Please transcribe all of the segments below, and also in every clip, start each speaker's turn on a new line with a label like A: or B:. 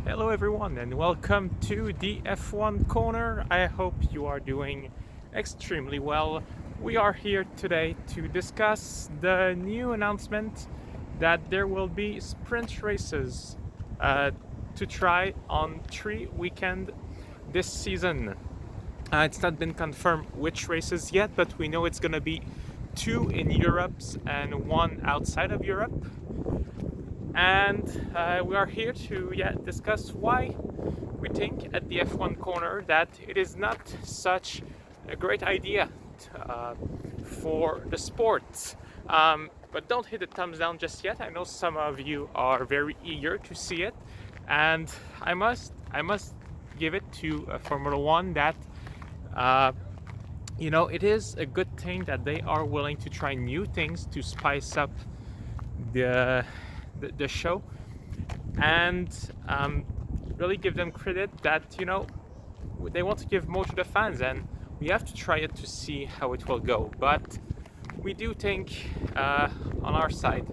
A: Hello everyone and welcome to the F1 Corner. I hope you are doing extremely well. We are here today to discuss the new announcement that there will be sprint races to try on 3 weekends this season. It's not been confirmed which races yet, but we know it's going to be 2 in Europe and 1 outside of Europe. And we are here to discuss why we think at the F1 Corner that it is not such a great idea for the sport. But don't hit the thumbs down just yet. I know some of you are very eager to see it, and I must give it to Formula One that it is a good thing that they are willing to try new things to spice up the show, and really give them credit that they want to give more to the fans, and we have to try it to see how it will go. But we do think on our side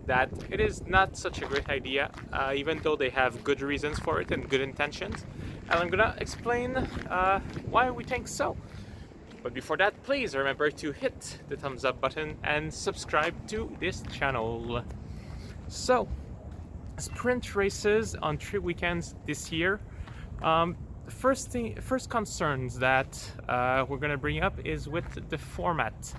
A: that it is not such a great idea, even though they have good reasons for it and good intentions, and I'm gonna explain why we think so. But before that, please remember to hit the thumbs up button and subscribe to this channel. So, sprint races on 3 weekends this year. First concerns that we're going to bring up is with the format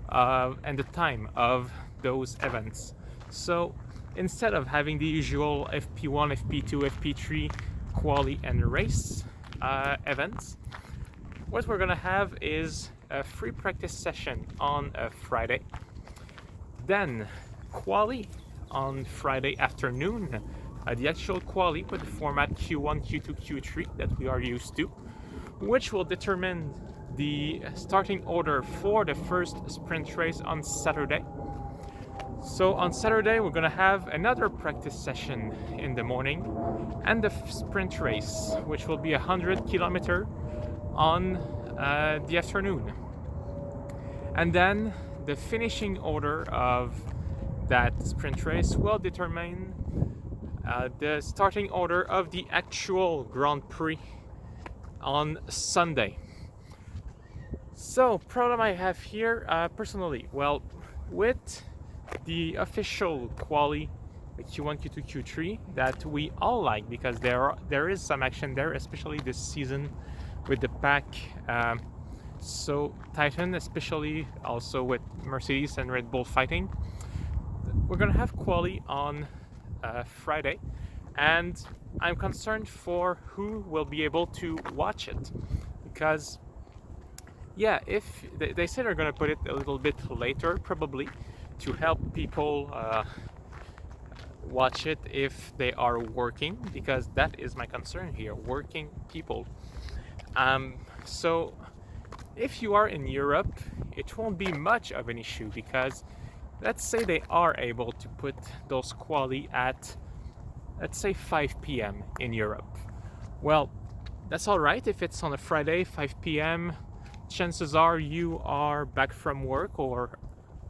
A: and the time of those events. So, instead of having the usual FP1, FP2, FP3 quali and race events, what we're going to have is a free practice session on a Friday, then quali on Friday afternoon, the actual quali with the format Q1, Q2, Q3 that we are used to, which will determine the starting order for the first sprint race on Saturday. So on Saturday we're going to have another practice session in the morning and the sprint race, which will be 100 km on the afternoon. And then the finishing order of that sprint race will determine the starting order of the actual Grand Prix on Sunday. So, problem I have here personally, well, with the official quali Q1, Q2, Q3 that we all like, because there is some action there, especially this season with the pack so tighten, especially also with Mercedes and Red Bull fighting. We're gonna have quali on Friday, and I'm concerned for who will be able to watch it, because if they say they're gonna put it a little bit later, probably to help people watch it if they are working, because that is my concern here, working people. So if you are in Europe, it won't be much of an issue, because let's say they are able to put those quali at, let's say, 5 p.m. in Europe. Well, that's all right if it's on a Friday, 5 p.m. Chances are you are back from work, or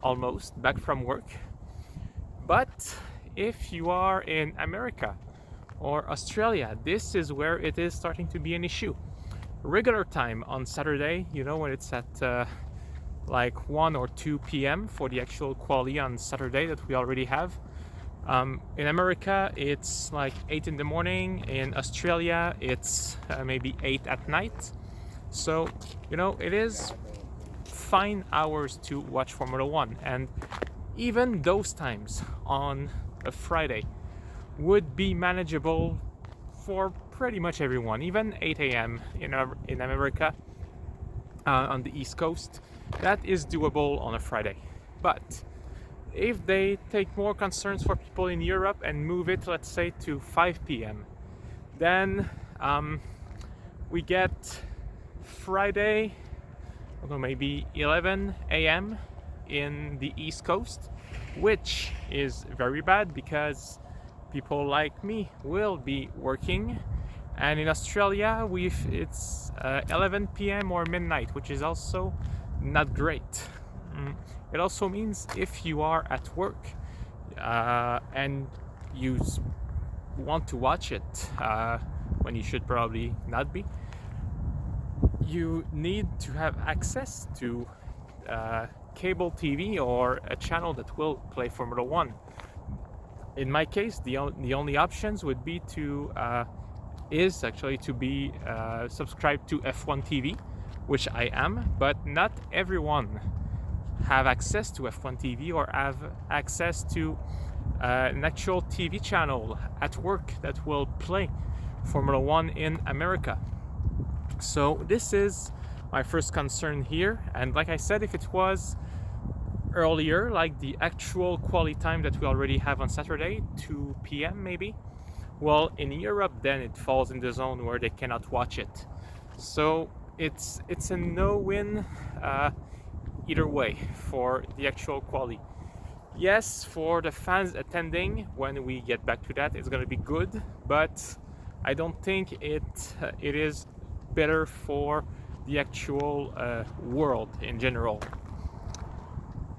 A: almost back from work. But if you are in America or Australia, this is where it is starting to be an issue. Regular time on Saturday, when it's at like 1 or 2 p.m. for the actual quali on Saturday that we already have. In America, it's like 8 in the morning. In Australia, it's maybe 8 at night. So, it is fine hours to watch Formula One. And even those times on a Friday would be manageable for pretty much everyone. Even 8 a.m. in America, on the East Coast, that is doable on a Friday. But if they take more concerns for people in Europe and move it, let's say, to 5 p.m., then we get Friday, maybe 11 a.m. in the East Coast, which is very bad because people like me will be working. And in Australia, it's 11 p.m. or midnight, which is also not great. It also means if you are at work and you want to watch it when you should probably not be, you need to have access to cable TV or a channel that will play Formula One. In my case, the only options would be to is actually to be subscribed to F1 TV, which I am, but not everyone have access to F1 TV or have access to an actual TV channel at work that will play Formula One in America. So this is my first concern here, and like I said, if it was earlier, like the actual quali time that we already have on Saturday, 2 p.m. maybe, well, in Europe then it falls in the zone where they cannot watch it. So it's a no-win either way for the actual quali. Yes, for the fans attending, when we get back to that, it's going to be good, but I don't think it is better for the actual world in general.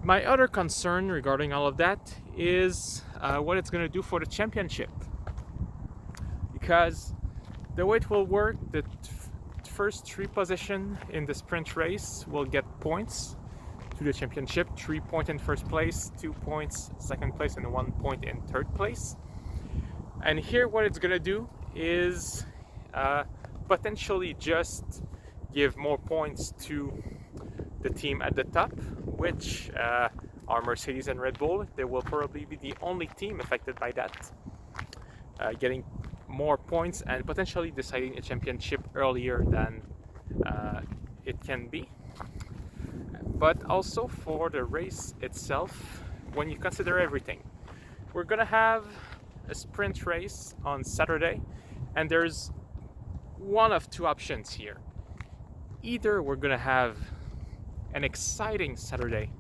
A: My other concern regarding all of that is what it's going to do for the championship, because the way it will work, the first 3 positions in the sprint race will get points to the championship. 3 points in first place, 2 points second place, and 1 point in third place. And here what it's gonna do is potentially just give more points to the team at the top, which are Mercedes and Red Bull. They will probably be the only team affected by that, getting more points and potentially deciding a championship earlier than it can be. But also for the race itself, when you consider everything, we're gonna have a sprint race on Saturday, and there's one of 2 options here. Either we're gonna have an exciting Saturday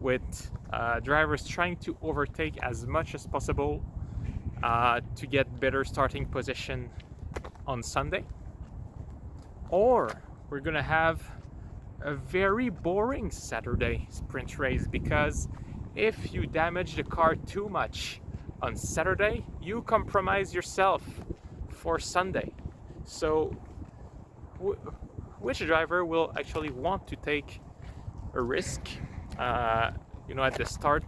A: with drivers trying to overtake as much as possible to get better starting position on Sunday, or we're gonna have a very boring Saturday sprint race, because if you damage the car too much on Saturday, you compromise yourself for Sunday. So which driver will actually want to take a risk at the start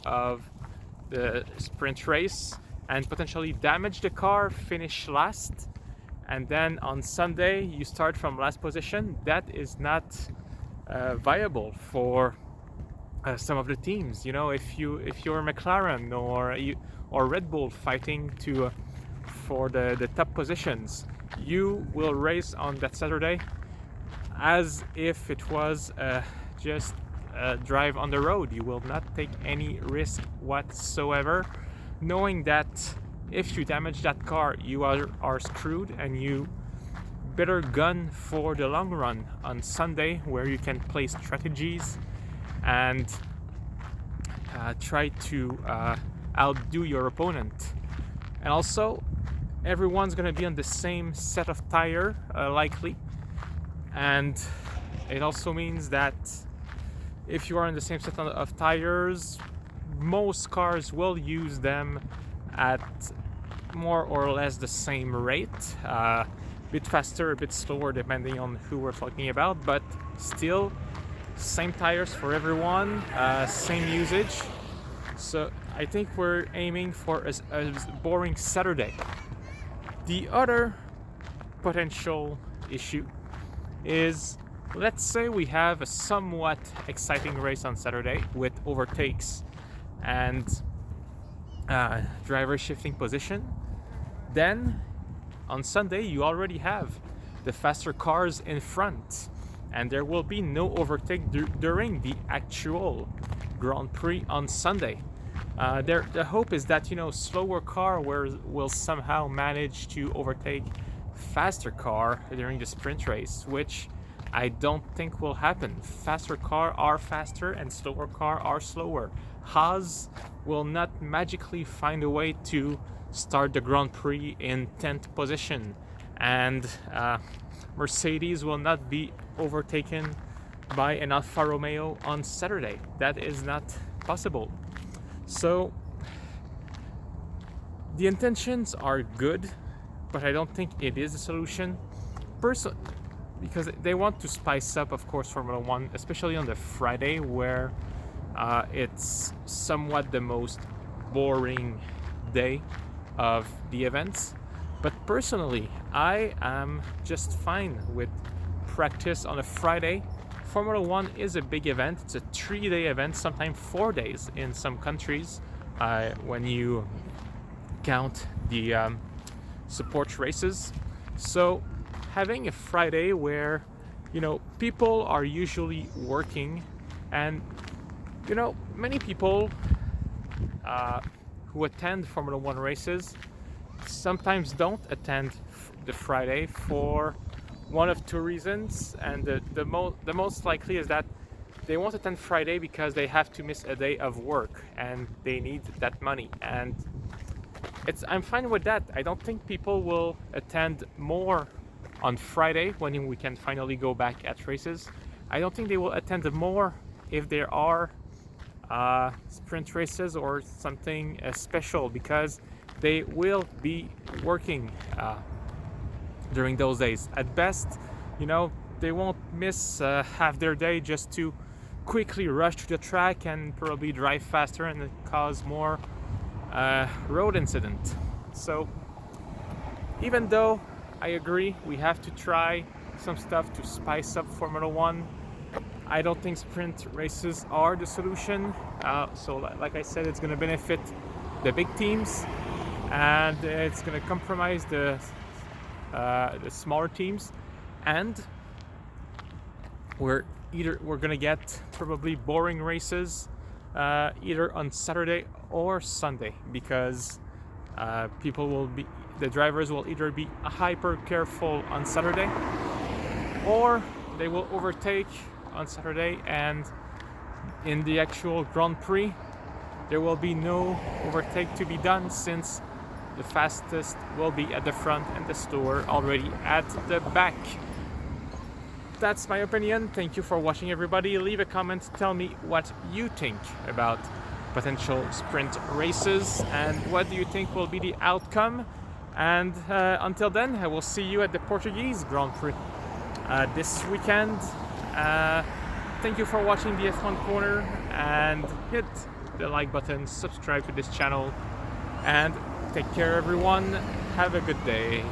A: of the sprint race and potentially damage the car, finish last, and then on Sunday you start from last position? That is not viable for some of the teams. If you're McLaren or Red Bull fighting for the top positions, you will race on that Saturday as if it was just a drive on the road. You will not take any risk whatsoever, knowing that if you damage that car, you are screwed, and you better gun for the long run on Sunday, where you can play strategies and try to outdo your opponent. And also, everyone's going to be on the same set of tire, likely, and it also means that if you are on the same set of tires, most cars will use them at more or less the same rate, a bit faster, a bit slower, depending on who we're talking about, but still same tires for everyone, same usage. So I think we're aiming for a boring Saturday. The other potential issue is, let's say we have a somewhat exciting race on Saturday with overtakes and driver shifting position. Then on Sunday you already have the faster cars in front, and there will be no overtake during the actual Grand Prix on Sunday. The hope is that slower car will somehow manage to overtake faster car during the sprint race, which I don't think will happen. Faster car are faster and slower car are slower. Haas will not magically find a way to start the Grand Prix in 10th position, and Mercedes will not be overtaken by an Alfa Romeo on Saturday. That is not possible. So The intentions are good, but I don't think it is a solution. Because they want to spice up, of course, Formula One, especially on the Friday, where it's somewhat the most boring day of the events. But personally, I am just fine with practice on a Friday. Formula One is a big event. It's a 3-day event, sometimes 4 days in some countries, when you count the support races. So having a Friday where, you know, people are usually working, and, you know, many people who attend Formula One races sometimes don't attend the Friday for one of two reasons, and the most likely is that they won't attend Friday because they have to miss a day of work and they need that money. And I'm fine with that. I don't think people will attend more on Friday when we can finally go back at races. I don't think they will attend more if there are sprint races or something special, because they will be working during those days. At best, you know, they won't miss half their day just to quickly rush to the track and probably drive faster and cause more road incident. So even though I agree we have to try some stuff to spice up Formula One, I don't think sprint races are the solution. So like I said, it's going to benefit the big teams, and it's going to compromise the smaller teams, and we're going to get probably boring races either on Saturday or Sunday, because the drivers will either be hyper careful on Saturday, or they will overtake on Saturday, and in the actual Grand Prix there will be no overtake to be done, since the fastest will be at the front and the slower already at the back. That's my opinion. Thank you for watching, everybody. Leave a comment, tell me what you think about potential sprint races and what do you think will be the outcome. And until then, I will see you at the Portuguese Grand Prix this weekend. Thank you for watching the F1 Corner, and hit the like button, subscribe to this channel, and take care, everyone. Have a good day.